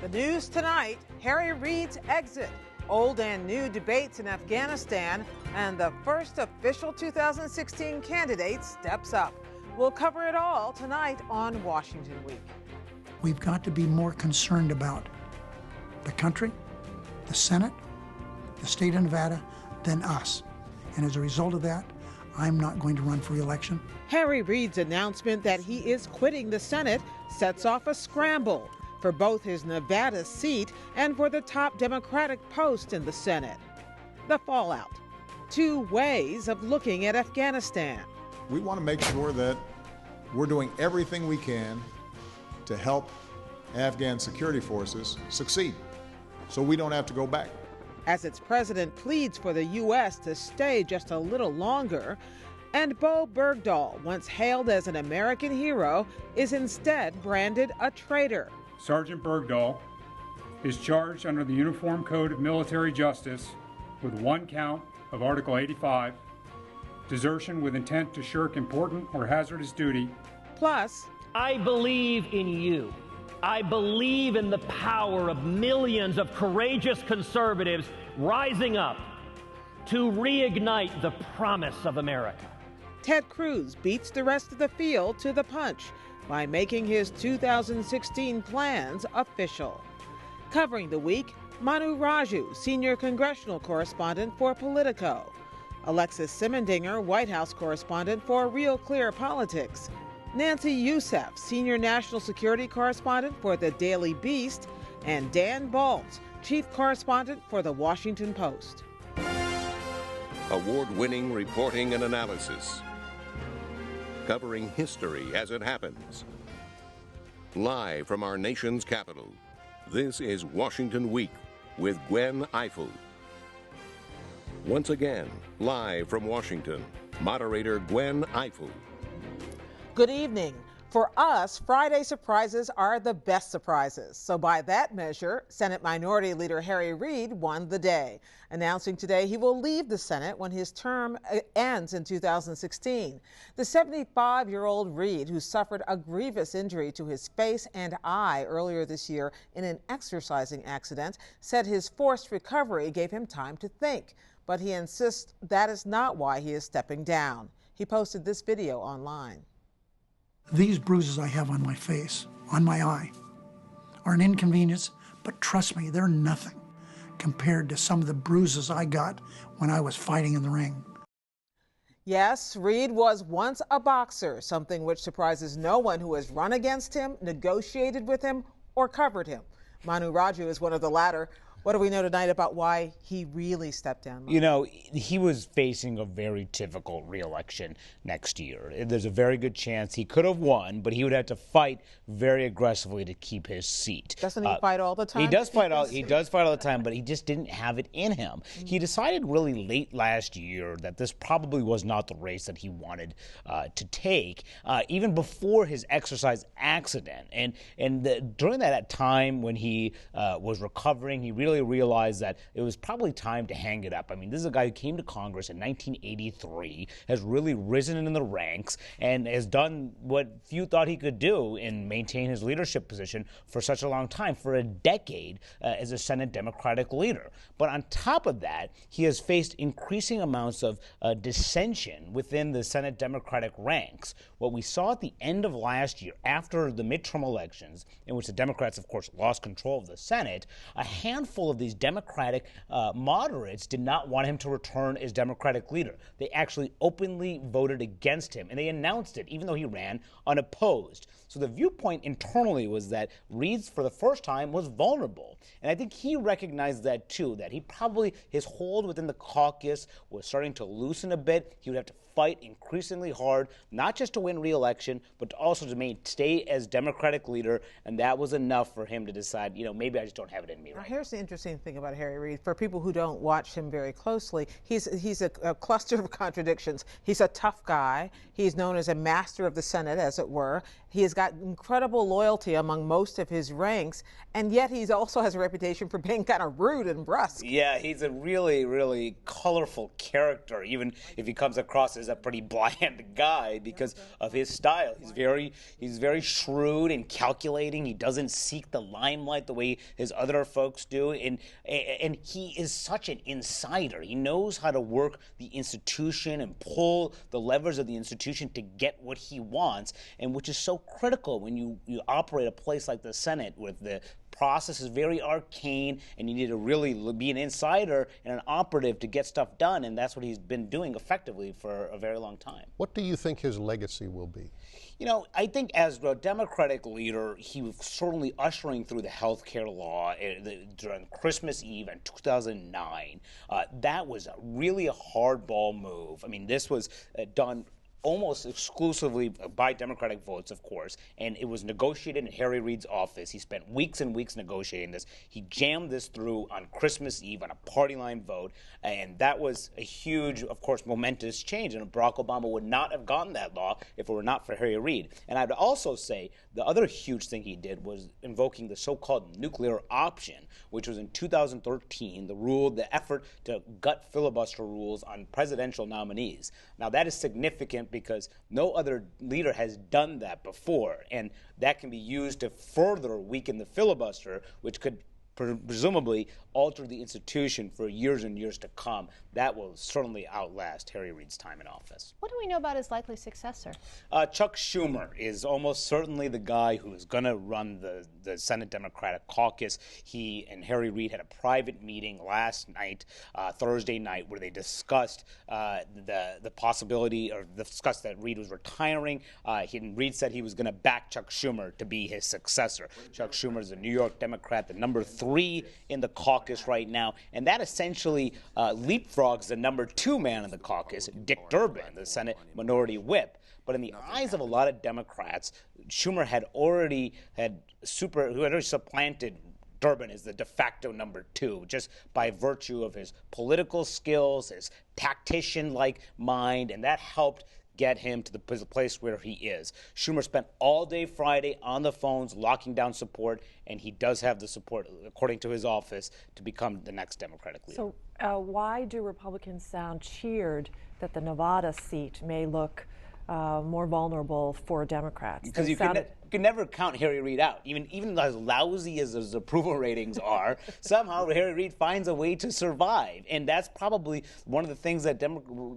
The news tonight, Harry Reid's exit, old and new debates in Afghanistan, and the first official 2016 candidate steps up. We'll cover it all tonight on Washington Week. We've got to be more concerned about the country, the Senate, the state of Nevada, than us. And as a result of that, I'm not going to run for re-election. Harry Reid's announcement that he is quitting the Senate sets off a scramble for both his Nevada seat and for the top Democratic post in the Senate. The fallout. Two ways of looking at Afghanistan. We want to make sure that we're doing everything we can to help Afghan security forces succeed so we don't have to go back. As its president pleads for the U.S. to stay just a little longer, and Bowe Bergdahl, once hailed as an American hero, is instead branded a traitor. Sergeant Bergdahl is charged under the Uniform Code of Military Justice with one count of Article 85, desertion with intent to shirk important or hazardous duty. Plus, I believe in you. I believe in the power of millions of courageous conservatives rising up to reignite the promise of America. Ted Cruz beats the rest of the field to the punch by making his 2016 plans official. Covering the week, Manu Raju, senior congressional correspondent for Politico. Alexis Simendinger, White House correspondent for Real Clear Politics. Nancy Youssef, senior national security correspondent for the Daily Beast. And Dan Baltz, chief correspondent for the Washington Post. Award-winning reporting and analysis, covering history as it happens. Live from our nation's capital, this is Washington Week with Gwen Ifill. Once again, live from Washington, moderator Gwen Ifill. Good evening. For us, Friday surprises are the best surprises. So by that measure, Senate Minority Leader Harry Reid won the day, announcing today he will leave the Senate when his term ends in 2016. The 75-year-old Reid, who suffered a grievous injury to his face and eye earlier this year in an exercising accident, said his forced recovery gave him time to think. But he insists that is not why he is stepping down. He posted this video online. These bruises I have on my face, on my eye, are an inconvenience, but trust me, they're nothing compared to some of the bruises I got when I was fighting in the ring. Yes, Reid was once a boxer, something which surprises no one who has run against him, negotiated with him, or covered him. Manu Raju is one of the latter. What do we know tonight about why he really stepped down? You know, he was facing a very difficult re-election next year. There's a very good chance he could have won, but he would have to fight very aggressively to keep his seat. Doesn't he fight all the time? He does fight all the time, but he just didn't have it in him. He decided really late last year that this probably was not the race that he wanted to take, even before his exercise accident. During that time when he was recovering, he really realized that it was probably time to hang it up. I mean, this is a guy who came to Congress in 1983, has really risen in the ranks, and has done what few thought he could do in maintain his leadership position for such a long time, for a decade as a Senate Democratic leader. But on top of that, he has faced increasing amounts of dissension within the Senate Democratic ranks. What we saw at the end of last year, after the midterm elections, in which the Democrats, of course, lost control of the Senate, a handful of these Democratic moderates did not want him to return as Democratic leader. They actually openly voted against him, and they announced it, even though he ran unopposed. So the viewpoint internally was that Reid, for the first time, was vulnerable. And I think he recognized that, too, that his hold within the caucus was starting to loosen a bit. He would have to fight increasingly hard, not just to win re-election, but to also to stay as Democratic leader, and that was enough for him to decide, maybe I just don't have it in me right now. Here's the interesting thing about Harry Reid. For people who don't watch him very closely, he's a cluster of contradictions. He's a tough guy. He's known as a master of the Senate, as it were. He has got got incredible loyalty among most of his ranks, and yet he also has a reputation for being kind of rude and brusque. Yeah, he's a really, really colorful character, even if he comes across as a pretty bland guy because of his style. He's very shrewd and calculating. He doesn't seek the limelight the way his other folks do, and he is such an insider. He knows how to work the institution and pull the levers of the institution to get what he wants, and which is so critical when you operate a place like the Senate, with the process is very arcane, and you need to really be an insider and an operative to get stuff done, and that's what he's been doing effectively for a very long time. What do you think his legacy will be? You know, I think as a Democratic leader, he was certainly ushering through the health care law during Christmas Eve in 2009. That was really a hardball move. I mean, this was done almost exclusively by Democratic votes, of course, and it was negotiated in Harry Reid's office. He spent weeks and weeks negotiating this. He jammed this through on Christmas Eve on a party line vote, and that was a huge, of course, momentous change, and Barack Obama would not have gotten that law if it were not for Harry Reid. And I'd also say the other huge thing he did was invoking the so-called nuclear option, which was in 2013, the effort to gut filibuster rules on presidential nominees. Now, that is significant because no other leader has done that before, and that can be used to further weaken the filibuster, which could presumably alter the institution for years and years to come. That will certainly outlast Harry Reid's time in office. What do we know about his likely successor? Chuck Schumer is almost certainly the guy who is going to run the Senate Democratic caucus. He and Harry Reid had a private meeting last night, Thursday night, where they discussed the possibility, or discussed that Reid was retiring. Reid said he was going to back Chuck Schumer to be his successor. Chuck Schumer is a New York Democrat, the number 3 in the caucus right now, and that essentially leapfrogs the number 2 man in the caucus, Dick Durbin, the Senate Minority Whip. But in the eyes of a lot of Democrats, Schumer had already supplanted Durbin as the de facto number 2, just by virtue of his political skills, his tactician-like mind, and that helped get him to the place where he is. Schumer spent all day Friday on the phones locking down support, and he does have the support, according to his office, to become the next Democratic leader. So why do Republicans sound cheered that the Nevada seat may look more vulnerable for Democrats? Because you can never count Harry Reid out. Even as lousy as his approval ratings are, somehow Harry Reid finds a way to survive. And that's probably one of the things that the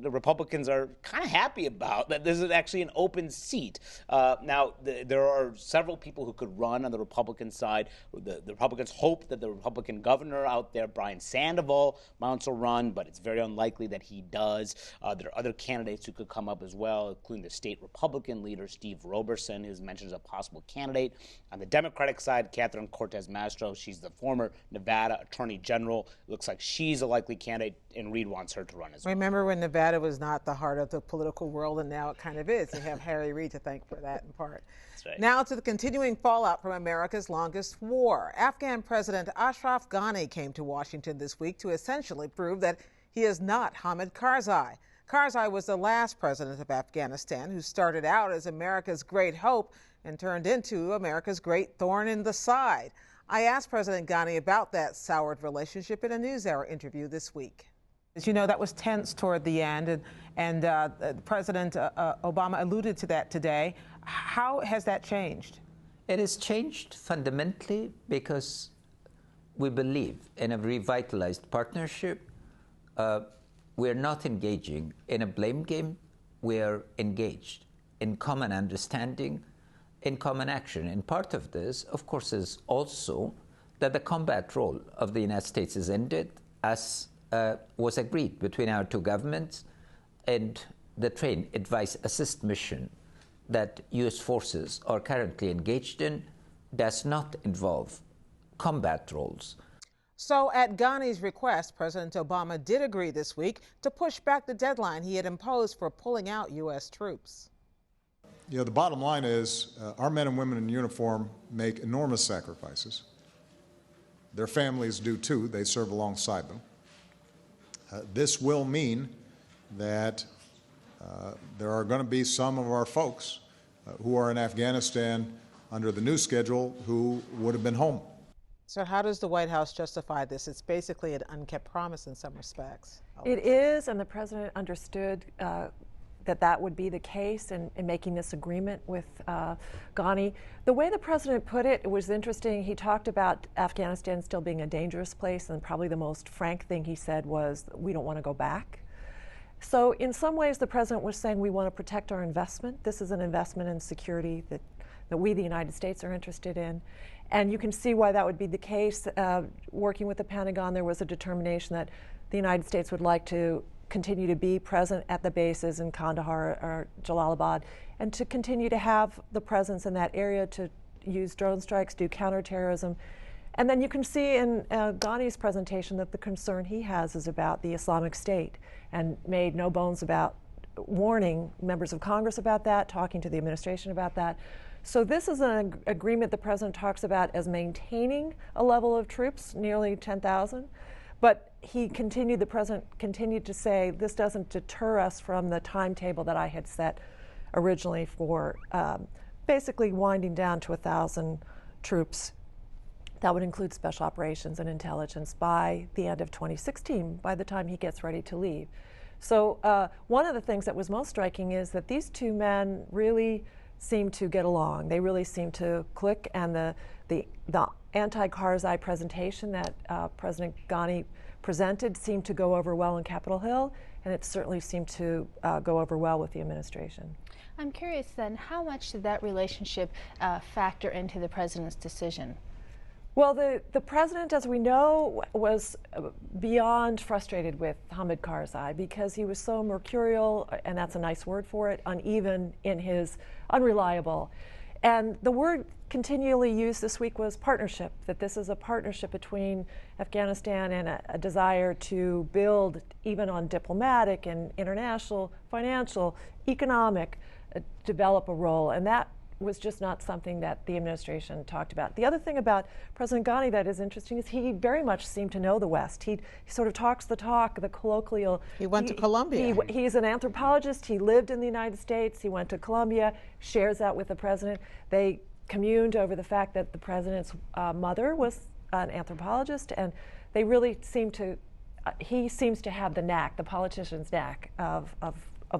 Republicans are kind of happy about, that this is actually an open seat. Now, there are several people who could run on the Republican side. The Republicans hope that the Republican governor out there, Brian Sandoval, mounts a run, but it's very unlikely that he does. There are other candidates who could come up as well, including the state Republican leader, Steve Roberson, who's mentioned as a possible candidate. On the Democratic side, Catherine Cortez Masto, she's the former Nevada Attorney General. Looks like she's a likely candidate, and Reid wants her to run as well. Remember when Nevada was not the heart of the political world, and now it kind of is. You have Harry Reid to thank for that in part. That's right. Now to the continuing fallout from America's longest war. Afghan President Ashraf Ghani came to Washington this week to essentially prove that he is not Hamid Karzai. Karzai was the last president of Afghanistan who started out as America's great hope and turned into America's great thorn in the side. I asked President Ghani about that soured relationship in a NewsHour interview this week. As you know, that was tense toward the end, and President Obama alluded to that today. How has that changed? It has changed fundamentally because we believe in a revitalized partnership. We're not engaging in a blame game. We're engaged in common understanding, in common action. And part of this, of course, is also that the combat role of the United States has ended, as was agreed between our two governments, and the train advice assist mission that U.S. forces are currently engaged in does not involve combat roles. So at Ghani's request, President Obama did agree this week to push back the deadline he had imposed for pulling out U.S. troops. You know, the bottom line is our men and women in uniform make enormous sacrifices. Their families do too. They serve alongside them. This will mean that there are going to be some of our folks who are in Afghanistan under the new schedule who would have been home. So how does the White House justify this? It's basically an unkept promise in some respects. It is, and the president understood that would be the case in making this agreement with Ghani. The way the president put it, it was interesting. He talked about Afghanistan still being a dangerous place, and probably the most frank thing he said was, we don't want to go back. So in some ways, the president was saying we want to protect our investment. This is an investment in security that we, the United States, are interested in. And you can see why that would be the case. Working with the Pentagon, there was a determination that the United States would like to continue to be present at the bases in Kandahar or Jalalabad, and to continue to have the presence in that area to use drone strikes, do counterterrorism. And then you can see in Ghani's presentation that the concern he has is about the Islamic State, and made no bones about warning members of Congress about that, talking to the administration about that. So this is an agreement the president talks about as maintaining a level of troops, nearly 10,000. But the president continued to say, this doesn't deter us from the timetable that I had set originally for basically winding down to 1,000 troops. That would include special operations and intelligence by the end of 2016, by the time he gets ready to leave. So one of the things that was most striking is that these two men really seem to get along. They really seem to click, and the anti-Karzai presentation that President Ghani presented seemed to go over well in Capitol Hill, and it certainly seemed to go over well with the administration. I'm curious then, how much did that relationship factor into the president's decision? Well, the president, as we know, was beyond frustrated with Hamid Karzai because he was so mercurial, and that's a nice word for it, uneven in his unreliable. And the word continually used this week was partnership, that this is a partnership between Afghanistan and a desire to build, even on diplomatic and international, financial, economic, develop a role. And that was just not something that the administration talked about. The other thing about President Ghani that is interesting is he very much seemed to know the West. He sort of talks the talk, the colloquial. He went to Columbia. He's an anthropologist. He lived in the United States. He went to Columbia, shares that with the president. They communed over the fact that the president's mother was an anthropologist, and they really seem to, he seems to have the knack, the politician's knack of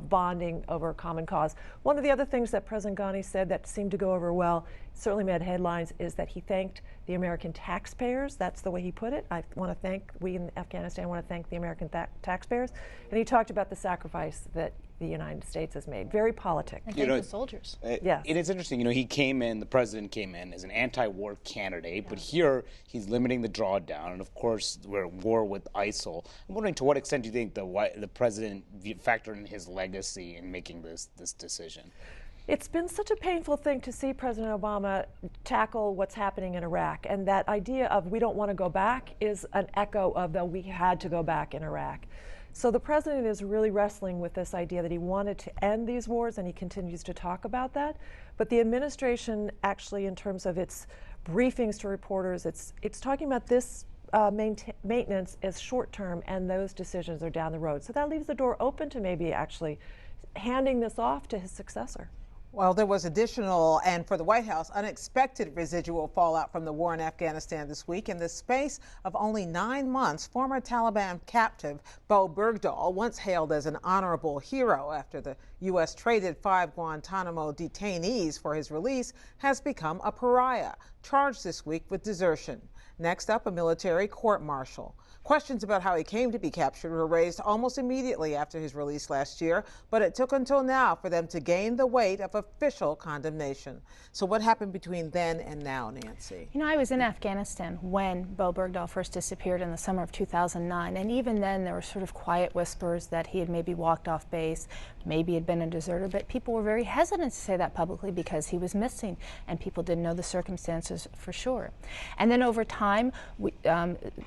bonding over a common cause. One of the other things that President Ghani said that seemed to go over well, certainly made headlines, is that he thanked the American taxpayers. That's the way he put it. We in Afghanistan want to thank the American taxpayers. And he talked about the sacrifice that the United States has made. Very politic. And thank the soldiers. Yes. It is interesting, the president came in as an anti-war candidate, but here he's limiting the drawdown, and of course we're at war with ISIL. I'm wondering, to what extent do you think the president factored in his legacy in making this decision? It's been such a painful thing to see President Obama tackle what's happening in Iraq, and that idea of we don't want to go back is an echo of the we had to go back in Iraq. So the president is really wrestling with this idea that he wanted to end these wars, and he continues to talk about that. But the administration, actually, in terms of its briefings to reporters, it's talking about this maintenance as short-term, and those decisions are down the road. So that leaves the door open to maybe actually handing this off to his successor. Well, there was additional, and for the White House, unexpected residual fallout from the war in Afghanistan this week. In the space of only 9 months, former Taliban captive Bowe Bergdahl, once hailed as an honorable hero after the U.S. traded 5 Guantanamo detainees for his release, has become a pariah, charged this week with desertion. Next up, a military court-martial. Questions about how he came to be captured were raised almost immediately after his release last year, but it took until now for them to gain the weight of official condemnation. So what happened between then and now, Nancy? I was in Afghanistan when Bowe Bergdahl first disappeared in the summer of 2009, and even then there were sort of quiet whispers that he had maybe walked off base, maybe had been a deserter, but people were very hesitant to say that publicly because he was missing and people didn't know the circumstances for sure. And then over time, time,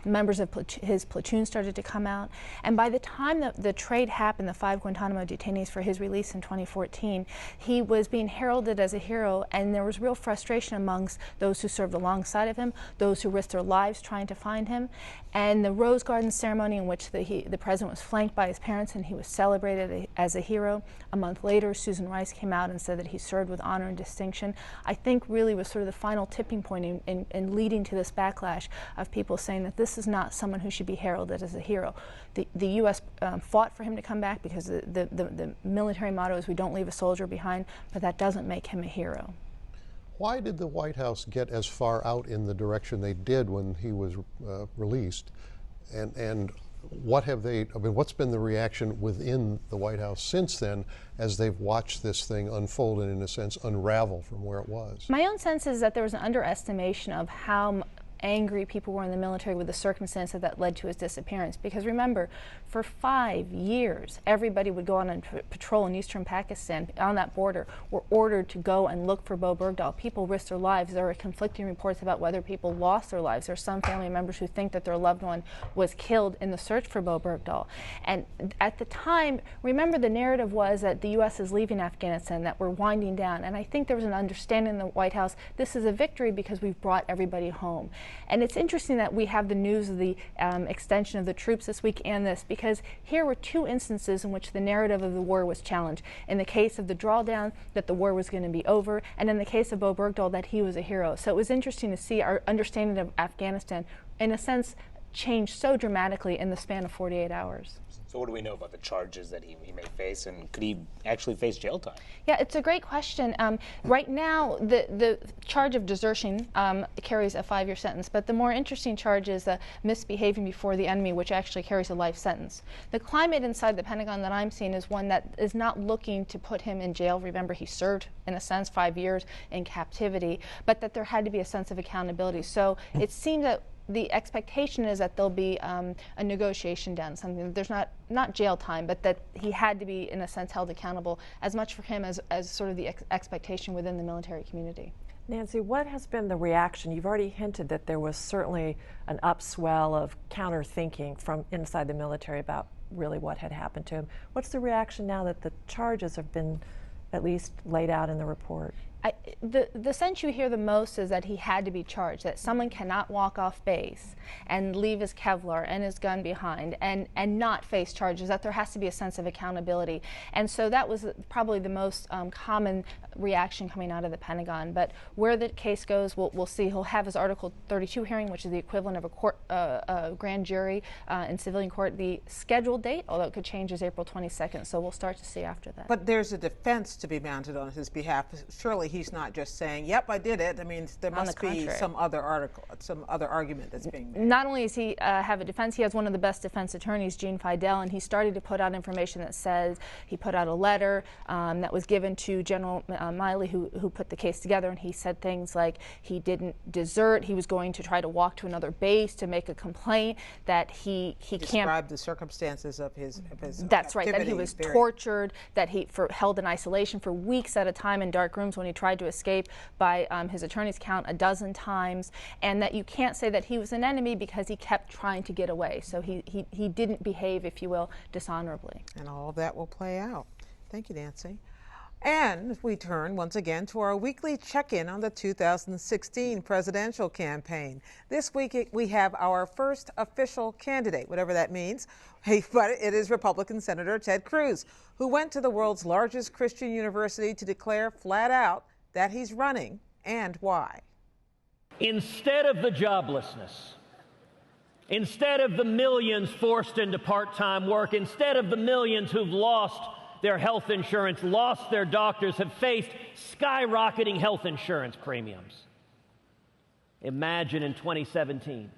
members of his platoon started to come out. And by the time that the trade happened, the 5 Guantanamo detainees for his release in 2014, he was being heralded as a hero, and there was real frustration amongst those who served alongside of him, those who risked their lives trying to find him. And the Rose Garden ceremony, in which the president was flanked by his parents and he was celebrated as a hero. A month later, Susan Rice came out and said that he served with honor and distinction. I think really was sort of the final tipping point in leading to this backlash of people saying that this is not someone who should be heralded as a hero. The U.S. Fought for him to come back because the military motto is we don't leave a soldier behind, but that doesn't make him a hero. Why did the White House get as far out in the direction they did when he was released? And what have they, I mean, what's been the reaction within the White House since then as they've watched this thing unfold and, in a sense, unravel from where it was? My own sense is that there was an underestimation of how angry people were in the military with the circumstance that led to his disappearance. Because remember, for 5 years, everybody would go on patrol in eastern Pakistan on that border, were ordered to go and look for Bowe Bergdahl. People risked their lives. There are conflicting reports about whether people lost their lives. There are some family members who think that their loved one was killed in the search for Bowe Bergdahl. And at the time, remember, the narrative was that the U.S. is leaving Afghanistan, that we're winding down. And I think there was an understanding in the White House, this is a victory because we've brought everybody home. And it's interesting that we have the news of the extension of the troops this week and this, because here were 2 instances in which the narrative of the war was challenged. In the case of the Drawdown, that the war was going to be over, and in the case of Bowe Bergdahl, that he was a hero. So it was interesting to see our understanding of Afghanistan, in a sense, change so dramatically in the span of 48 hours. So what do we know about the charges that he may face, and could he actually face jail time? Yeah, it's a great question. Right now, the charge of desertion carries a 5-year sentence, but the more interesting charge is misbehaving before the enemy, which actually carries a life sentence. The climate inside the Pentagon that I'm seeing is one that is not looking to put him in jail. Remember, he served, in a sense, 5 years in captivity, but that there had to be a sense of accountability. So it seems that the expectation is that there'll be a negotiation down, something that there's not jail time, but that he had to be, in a sense, held accountable, as much for him as sort of the expectation within the military community. Nancy, what has been the reaction? You've already hinted that there was certainly an upswell of counter-thinking from inside the military about really what had happened to him. What's the reaction now that the charges have been at least laid out in the report? The sense you hear the most is that he had to be charged, that someone cannot walk off base and leave his Kevlar and his gun behind and not face charges, that there has to be a sense of accountability. And so that was probably the most common reaction coming out of the Pentagon. But where the case goes, we'll see. He'll have his Article 32 hearing, which is the equivalent of a grand jury in civilian court. The scheduled date, although it could change, is April 22nd, so we'll start to see after that. But there's a defense to be mounted on his behalf. Surely he's not just saying, yep, I did it. I mean, there must be some other argument that's being made. Not only does he have a defense, he has one of the best defense attorneys, Gene Fidel, and he started to put out information that says he put out a letter that was given to General Miley, who put the case together, and he said things like he didn't desert, he was going to try to walk to another base to make a complaint, that he can't describe the circumstances of his That's right, that he was tortured, that he held in isolation for weeks at a time in dark rooms when he tried to escape, by his attorney's count, 12 times, and that you can't say that he was an enemy because he kept trying to get away. So he didn't behave, if you will, dishonorably. And all of that will play out. Thank you, Nancy. And we turn once again to our weekly check-in on the 2016 presidential campaign. This week we have our first official candidate, whatever that means, but it is Republican Senator Ted Cruz, who went to the world's largest Christian university to declare flat out that he's running and why. Instead of the joblessness, instead of the millions forced into part-time work, instead of the millions who've lost their health insurance, lost their doctors, have faced skyrocketing health insurance premiums. Imagine in 2017,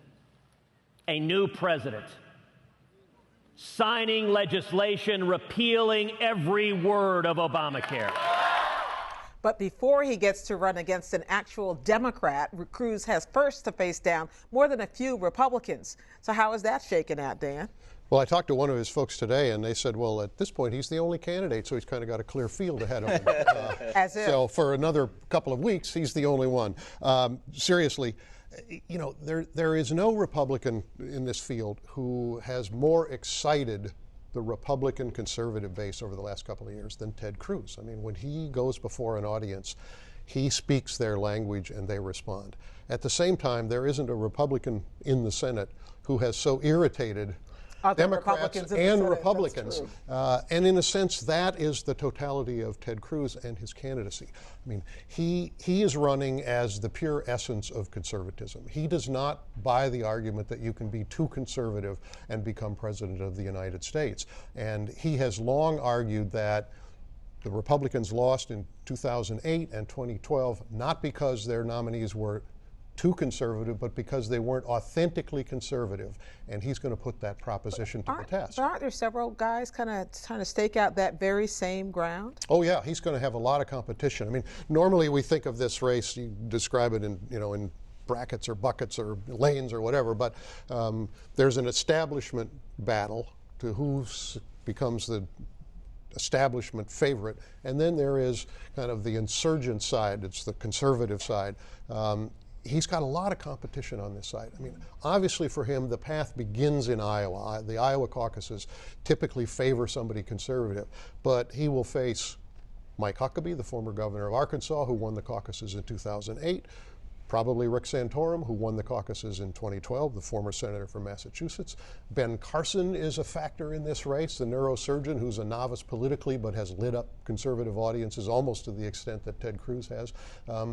a new president signing legislation repealing every word of Obamacare. But before he gets to run against an actual Democrat, Cruz has first to face down more than a few Republicans. So how is that shaking out, Dan? Well, I talked to one of his folks today, and they said, well, at this point, he's the only candidate, so he's kind of got a clear field ahead of him. As if. So for another couple of weeks, he's the only one. Seriously, You know, there is no Republican in this field who has more excited the Republican conservative base over the last couple of years than Ted Cruz. I mean, when he goes before an audience, he speaks their language and they respond. At the same time, there isn't a Republican in the Senate who has so irritated Democrats and Republicans. And in a sense, that is the totality of Ted Cruz and his candidacy. I mean, he is running as the pure essence of conservatism. He does not buy the argument that you can be too conservative and become president of the United States. And he has long argued that the Republicans lost in 2008 and 2012, not because their nominees were too conservative, but because they weren't authentically conservative, and he's going to put that proposition to the test. Aren't there several guys kind of stake out that very same ground? Oh yeah, he's going to have a lot of competition. I mean, normally we think of this race, you describe it in, you know, in brackets or buckets or lanes or whatever, but there's an establishment battle to who becomes the establishment favorite, and then there is kind of the insurgent side, it's the conservative side. He's got a lot of competition on this side. I mean, obviously for him, the path begins in Iowa. The Iowa caucuses typically favor somebody conservative, but he will face Mike Huckabee, the former governor of Arkansas, who won the caucuses in 2008, probably Rick Santorum, who won the caucuses in 2012, the former senator from Massachusetts. Ben Carson is a factor in this race, the neurosurgeon who's a novice politically but has lit up conservative audiences almost to the extent that Ted Cruz has.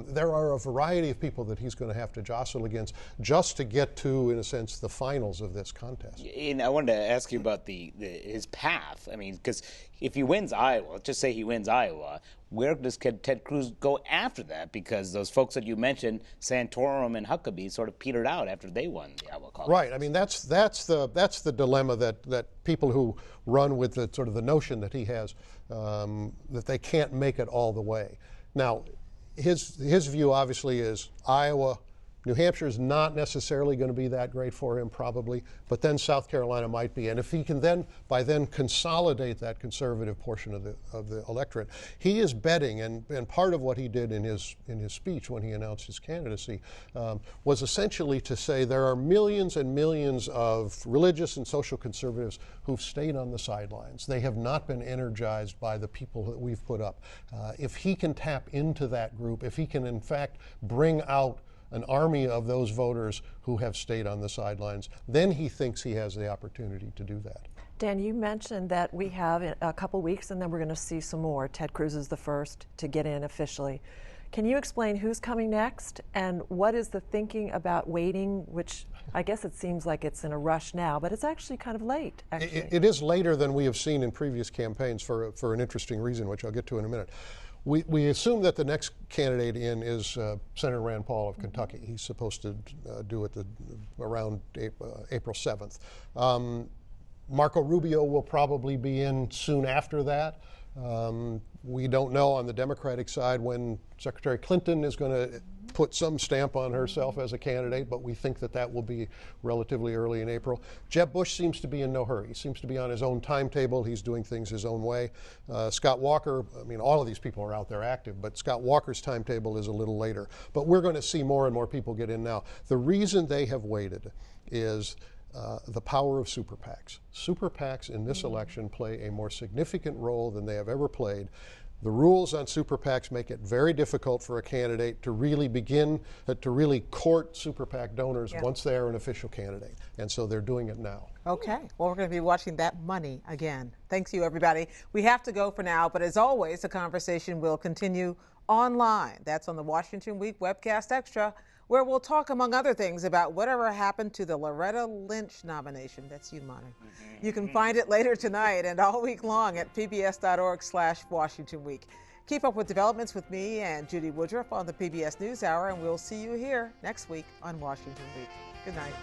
There are a variety of people that he's going to have to jostle against just to get to, in a sense, the finals of this contest. And I wanted to ask you about his path. I mean, because if he wins Iowa, let's just say he wins Iowa, where does Ted Cruz go after that? Because those folks that you mentioned, Santorum and Huckabee, sort of petered out after they won the Iowa caucus. Right. I mean, that's the dilemma that people who run with the sort of the notion that he has, that they can't make it all the way. Now, his view obviously is Iowa. New Hampshire is not necessarily going to be that great for him, probably, but then South Carolina might be. And if he can by then consolidate that conservative portion of the electorate, he is betting, and part of what he did in his speech when he announced his candidacy was essentially to say there are millions and millions of religious and social conservatives who've stayed on the sidelines. They have not been energized by the people that we've put up. If he can tap into that group, if he can in fact bring out an army of those voters who have stayed on the sidelines, then he thinks he has the opportunity to do that. Dan, you mentioned that we have a couple weeks and then we're going to see some more. Ted Cruz is the first to get in officially. Can you explain who's coming next and what is the thinking about waiting, which I guess it seems like it's in a rush now, but it's actually kind of late, actually. It is later than we have seen in previous campaigns for an interesting reason, which I'll get to in a minute. We assume that the next candidate in is Senator Rand Paul of Kentucky. He's supposed to do it around April 7th. Marco Rubio will probably be in soon after that. We don't know on the Democratic side when Secretary Clinton is going to put some stamp on herself as a candidate, but we think that will be relatively early in April. Jeb Bush seems to be in no hurry. He seems to be on his own timetable. He's doing things his own way. Scott Walker, I mean, all of these people are out there active, but Scott Walker's timetable is a little later. But we're going to see more and more people get in now. The reason they have waited is the power of super PACs. Super PACs in this election play a more significant role than they have ever played. The rules on super PACs make it very difficult for a candidate to really begin to really court super PAC donors once they are an official candidate. And so they're doing it now. Okay. Well, we're going to be watching that money again. Thanks you, everybody. We have to go for now, but as always, the conversation will continue online. That's on the Washington Week Webcast Extra, where we'll talk, among other things, about whatever happened to the Loretta Lynch nomination. That's you, Monty. You can find it later tonight and all week long at pbs.org/Washington Week. Keep up with developments with me and Judy Woodruff on the PBS NewsHour, and we'll see you here next week on Washington Week. Good night.